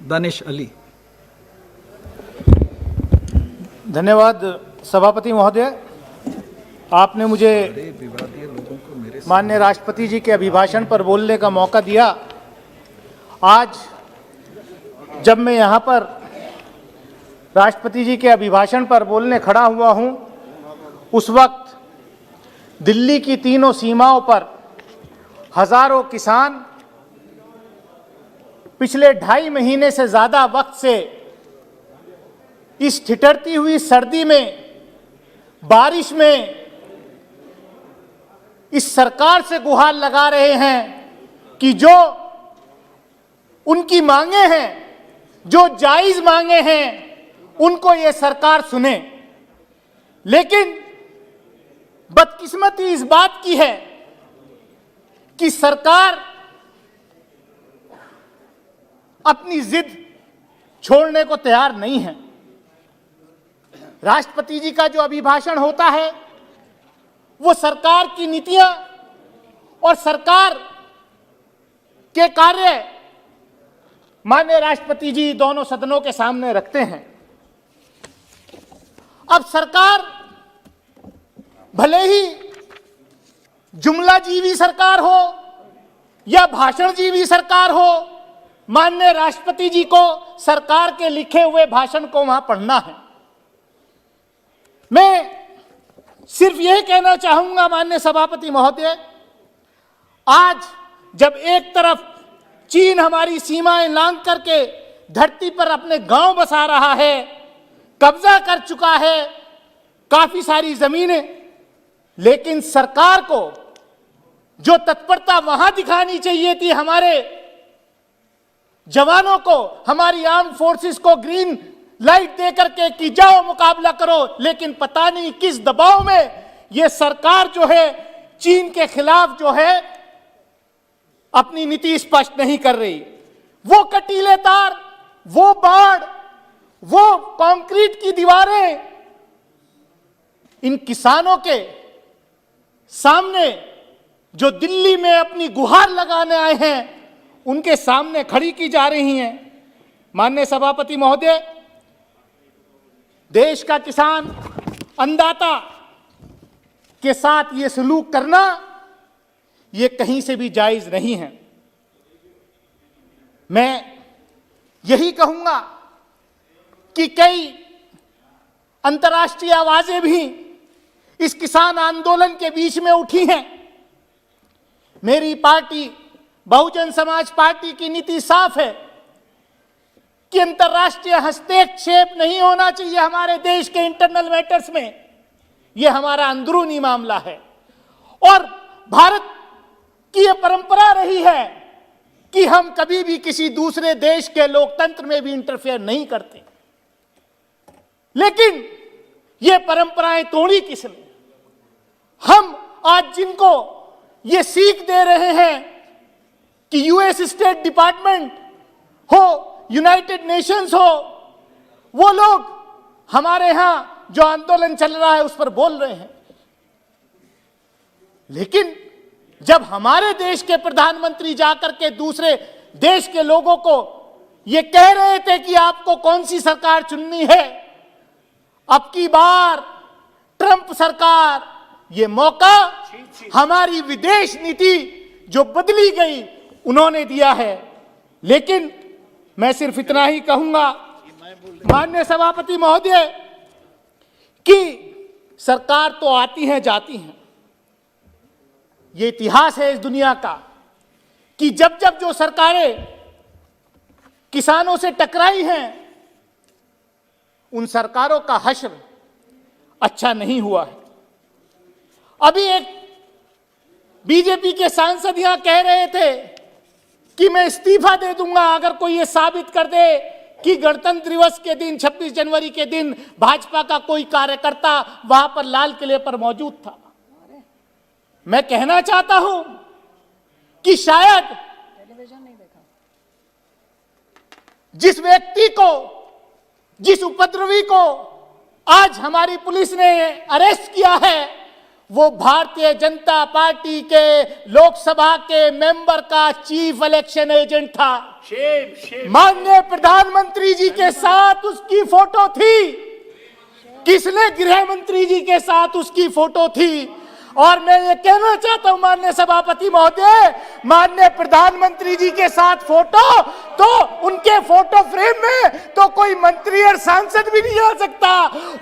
दानिश अली। धन्यवाद सभापति महोदय, आपने मुझे माननीय राष्ट्रपति जी के अभिभाषण पर बोलने का मौका दिया। आज जब मैं यहाँ पर राष्ट्रपति जी के अभिभाषण पर बोलने खड़ा हुआ हूँ, उस वक्त दिल्ली की तीनों सीमाओं पर हजारों किसान पिछले 2.5 महीने से ज़्यादा वक्त से इस ठिठुरती हुई सर्दी में, बारिश में इस सरकार से गुहार लगा रहे हैं कि जो उनकी मांगे हैं, जो जायज़ मांगे हैं, उनको ये सरकार सुने। लेकिन बदकिस्मती इस बात की है कि सरकार अपनी जिद छोड़ने को तैयार नहीं है। राष्ट्रपति जी का जो अभिभाषण होता है वो सरकार की नीतियां और सरकार के कार्य माननीय राष्ट्रपति जी दोनों सदनों के सामने रखते हैं। अब सरकार भले ही जुमलाजीवी सरकार हो या भाषणजीवी सरकार हो, माननीय राष्ट्रपति जी को सरकार के लिखे हुए भाषण को वहां पढ़ना है। मैं सिर्फ यह कहना चाहूंगा माननीय सभापति महोदय, आज जब एक तरफ चीन हमारी सीमाएं लांघ करके धरती पर अपने गांव बसा रहा है, कब्जा कर चुका है काफी सारी जमीनें, लेकिन सरकार को जो तत्परता वहां दिखानी चाहिए थी, हमारे जवानों को, हमारी आर्म फोर्सेस को ग्रीन लाइट दे करके कि जाओ मुकाबला करो, लेकिन पता नहीं किस दबाव में यह सरकार जो है चीन के खिलाफ जो है अपनी नीति स्पष्ट नहीं कर रही। वो कटीले तार, वो बाढ़, वो कंक्रीट की दीवारें इन किसानों के सामने जो दिल्ली में अपनी गुहार लगाने आए हैं, उनके सामने खड़ी की जा रही हैं। माननीय सभापति महोदय, देश का किसान अन्नदाता के साथ ये सलूक करना ये कहीं से भी जायज नहीं है। मैं यही कहूंगा कि कई अंतर्राष्ट्रीय आवाजें भी इस किसान आंदोलन के बीच में उठी हैं। मेरी पार्टी बहुजन समाज पार्टी की नीति साफ है कि अंतर्राष्ट्रीय हस्तक्षेप नहीं होना चाहिए हमारे देश के इंटरनल मैटर्स में। यह हमारा अंदरूनी मामला है और भारत की यह परंपरा रही है कि हम कभी भी किसी दूसरे देश के लोकतंत्र में भी इंटरफेयर नहीं करते। लेकिन यह परंपराएं तोड़ी किसने? हम आज जिनको ये सीख दे रहे हैं कि यूएस स्टेट डिपार्टमेंट हो, यूनाइटेड नेशंस हो, वो लोग हमारे यहां जो आंदोलन चल रहा है उस पर बोल रहे हैं। लेकिन जब हमारे देश के प्रधानमंत्री जाकर के दूसरे देश के लोगों को ये कह रहे थे कि आपको कौन सी सरकार चुननी है, अब की बार ट्रंप सरकार, ये मौका हमारी विदेश नीति जो बदली गई उन्होंने दिया है। लेकिन मैं सिर्फ इतना ही कहूंगा माननीय सभापति महोदय कि सरकार तो आती हैं जाती हैं। ये इतिहास है इस दुनिया का कि जब जब जो सरकारें किसानों से टकराई हैं, उन सरकारों का हश्र अच्छा नहीं हुआ है। अभी एक बीजेपी के सांसद यहां कह रहे थे कि मैं इस्तीफा दे दूंगा अगर कोई ये साबित कर दे कि गणतंत्र दिवस के दिन 26 जनवरी के दिन भाजपा का कोई कार्यकर्ता वहां पर लाल किले पर मौजूद था। मैं कहना चाहता हूं कि शायद जिस व्यक्ति को, जिस उपद्रवी को आज हमारी पुलिस ने अरेस्ट किया है, वो भारतीय जनता पार्टी के लोकसभा के मेंबर का चीफ इलेक्शन एजेंट था। माननीय प्रधानमंत्री जी के साथ उसकी फोटो थी। किसने गृह मंत्री जी के साथ उसकी फोटो थी? और मैं ये कहना चाहता हूं माननीय सभापति महोदय, माननीय प्रधानमंत्री जी के साथ फोटो, तो उनके फोटो फ्रेम में तो कोई मंत्री और सांसद भी नहीं आ सकता।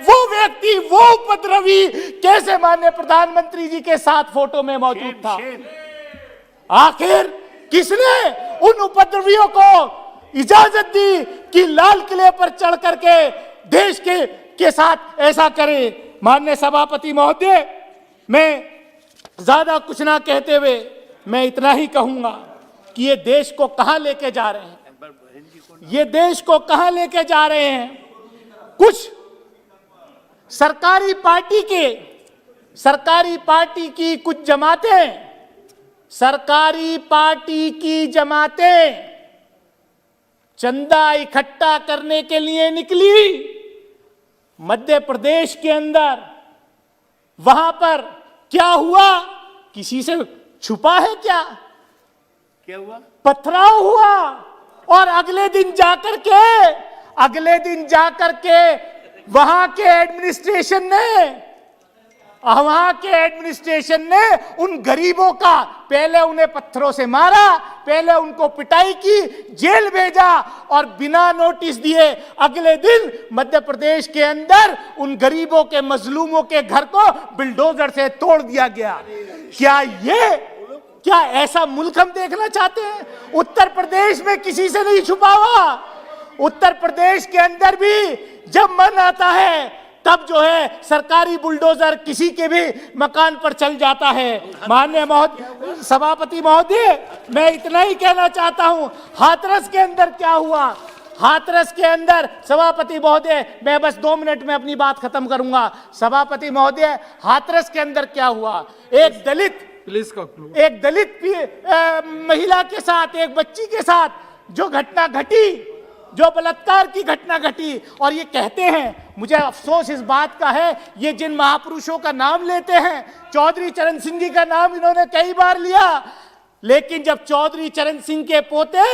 वो व्यक्ति, वो उपद्रवी कैसे माननीय प्रधानमंत्री जी के साथ फोटो में मौजूद था? आखिर किसने उन उपद्रवियों को इजाजत दी कि लाल किले पर चढ़ करके देश के साथ ऐसा करे? माननीय सभापति महोदय, मैं ज्यादा कुछ ना कहते हुए मैं इतना ही कहूंगा कि ये देश को कहां लेके जा रहे हैं, ये देश को कहां लेके जा रहे हैं। कुछ सरकारी पार्टी की कुछ जमातें, सरकारी पार्टी की जमातें चंदा इकट्ठा करने के लिए निकली मध्य प्रदेश के अंदर। वहां पर क्या हुआ? किसी से छुपा है क्या? क्या हुआ? पथराव हुआ। और अगले दिन जाकर के वहां के एडमिनिस्ट्रेशन ने उन गरीबों का पहले उन्हें पत्थरों से मारा, पहले उनको पिटाई की, जेल भेजा और बिना नोटिस दिए अगले दिन मध्य प्रदेश के अंदर उन गरीबों के, मजलूमों के घर को बिल्डोजर से तोड़ दिया गया। क्या ऐसा मुल्क हम देखना चाहते हैं? उत्तर प्रदेश में किसी से नहीं छुपा हुआ। उत्तर प्रदेश के अंदर भी जब मन आता है तब जो है सरकारी बुलडोजर किसी के भी मकान पर चल जाता है। माननीय सभापति महोदय, मैं इतना ही कहना चाहता हूं। हाथरस के अंदर क्या हुआ? हाथरस के अंदर सभापति महोदय, मैं बस 2 मिनट में अपनी बात खत्म करूंगा। सभापति महोदय, हाथरस के अंदर क्या हुआ? एक दलित महिला के साथ, एक बच्ची के साथ जो घटना घटी, जो बलात्कार की घटना घटी। और ये कहते हैं, मुझे अफसोस इस बात का है, ये जिन महापुरुषों का नाम लेते हैं, चौधरी चरण सिंह जी का नाम इन्होंने कई बार लिया, लेकिन जब चौधरी चरण सिंह के पोते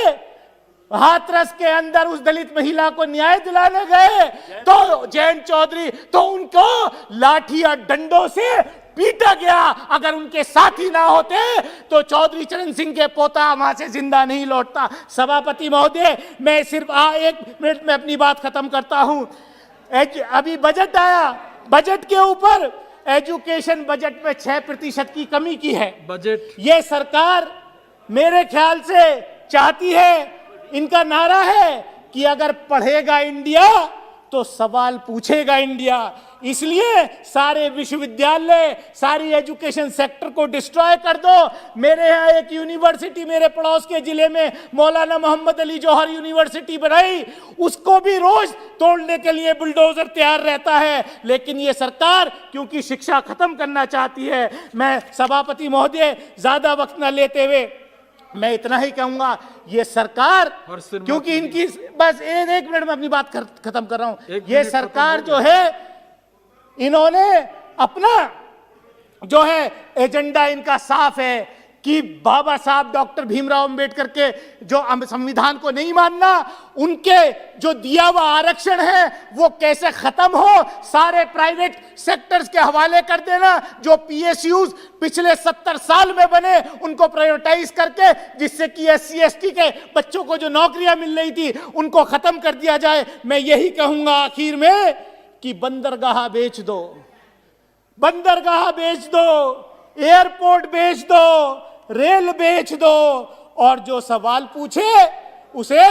हाथरस के अंदर उस दलित महिला को न्याय दिलाने गए तो जयंत चौधरी, तो उनको लाठी और डंडों से पीटा गया। अगर उनके साथी ना होते तो चौधरी चरण सिंह के पोता वहां से जिंदा नहीं लौटता। सभापति महोदय, मैं सिर्फ 1 मिनट में अपनी बात खत्म करता हूं। अभी बजट आया, बजट के ऊपर एजुकेशन बजट में 6% की कमी की है। बजट ये सरकार मेरे ख्याल से चाहती है, इनका नारा है कि अगर पढ़ेगा इंडिया तो सवाल पूछेगा इंडिया। इसलिए सारे विश्वविद्यालय, सारी एजुकेशन सेक्टर को डिस्ट्रॉय कर दो। मेरे यहाँ एक यूनिवर्सिटी मेरे पड़ोस के जिले में मौलाना मोहम्मद अली जौहर यूनिवर्सिटी बनाई, उसको भी रोज तोड़ने के लिए बुलडोजर तैयार रहता है। लेकिन ये सरकार क्योंकि शिक्षा खत्म करना चाहती है। मैं सभापति महोदय ज्यादा वक्त न लेते हुए मैं इतना ही कहूंगा, ये सरकार क्योंकि इनकी बस 1 मिनट में अपनी बात खत्म कर रहा हूं। ये सरकार जो है, इन्होंने अपना जो है एजेंडा इनका साफ है कि बाबा साहब डॉक्टर भीमराव अंबेडकर के जो संविधान को नहीं मानना, उनके जो दिया हुआ आरक्षण है वो कैसे खत्म हो, सारे प्राइवेट सेक्टर्स के हवाले कर देना। जो पीएसयूज पिछले 70 साल में बने उनको प्राइवेटाइज करके, जिससे कि SC/ST के बच्चों को जो नौकरियां मिल रही थी उनको खत्म कर दिया जाए। मैं यही कहूंगा आखिर में कि बंदरगाह बेच दो, बंदरगाह बेच दो, एयरपोर्ट बेच दो, रेल बेच दो, और जो सवाल पूछे उसे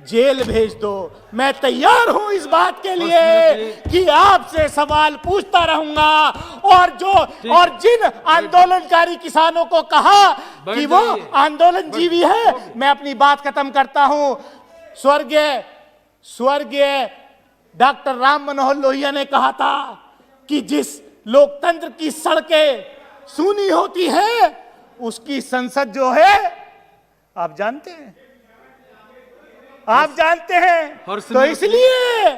जेल भेज दो। मैं तैयार हूं इस बात के लिए कि आपसे सवाल पूछता रहूंगा। और जिन आंदोलनकारी किसानों को कहा कि वो आंदोलन जीवी है, मैं अपनी बात खत्म करता हूं। स्वर्गीय डॉक्टर राम मनोहर लोहिया ने कहा था कि जिस लोकतंत्र की सड़कें सूनी होती है उसकी संसद जो है, आप जानते हैं, तो इसलिए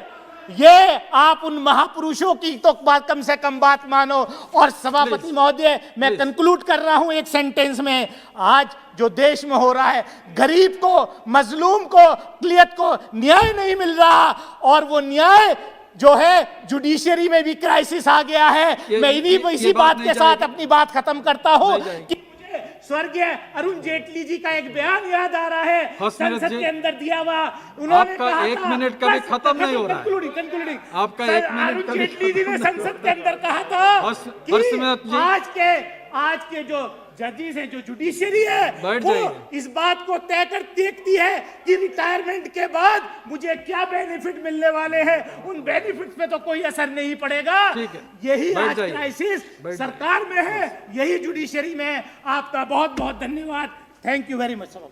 ये आप उन महापुरुषों की तो बात कम से कम बात मानो। और सभापति महोदय, मैं कंक्लूड कर रहा हूं एक सेंटेंस में। आज जो देश में हो रहा है, गरीब को, मजलूम को, अक़लियत को न्याय नहीं मिल रहा, और वो न्याय जो है जुडिशरी में भी क्राइसिस आ गया है। मैं इसी बात के साथ अपनी बात खत्म करता हूं कि स्वर्गीय अरुण जेटली जी का एक बयान याद आ रहा है, संसद के अंदर दिया हुआ। उन्होंने कहा एक मिनट कभी खत्म नहीं हो रहा है। आपका एक मिनट अरुण जेटली जी ने संसद के अंदर कहा था कि आज के जो जजेस हैं, जो जुडिशरी है, वो इस बात को तय कर देखती है कि रिटायरमेंट के बाद मुझे क्या बेनिफिट मिलने वाले हैं। उन बेनिफिट्स पे तो कोई असर नहीं पड़ेगा। यही आज क्राइसिस सरकार में है, यही जुडिशरी में है। आपका बहुत बहुत धन्यवाद। Thank you very much.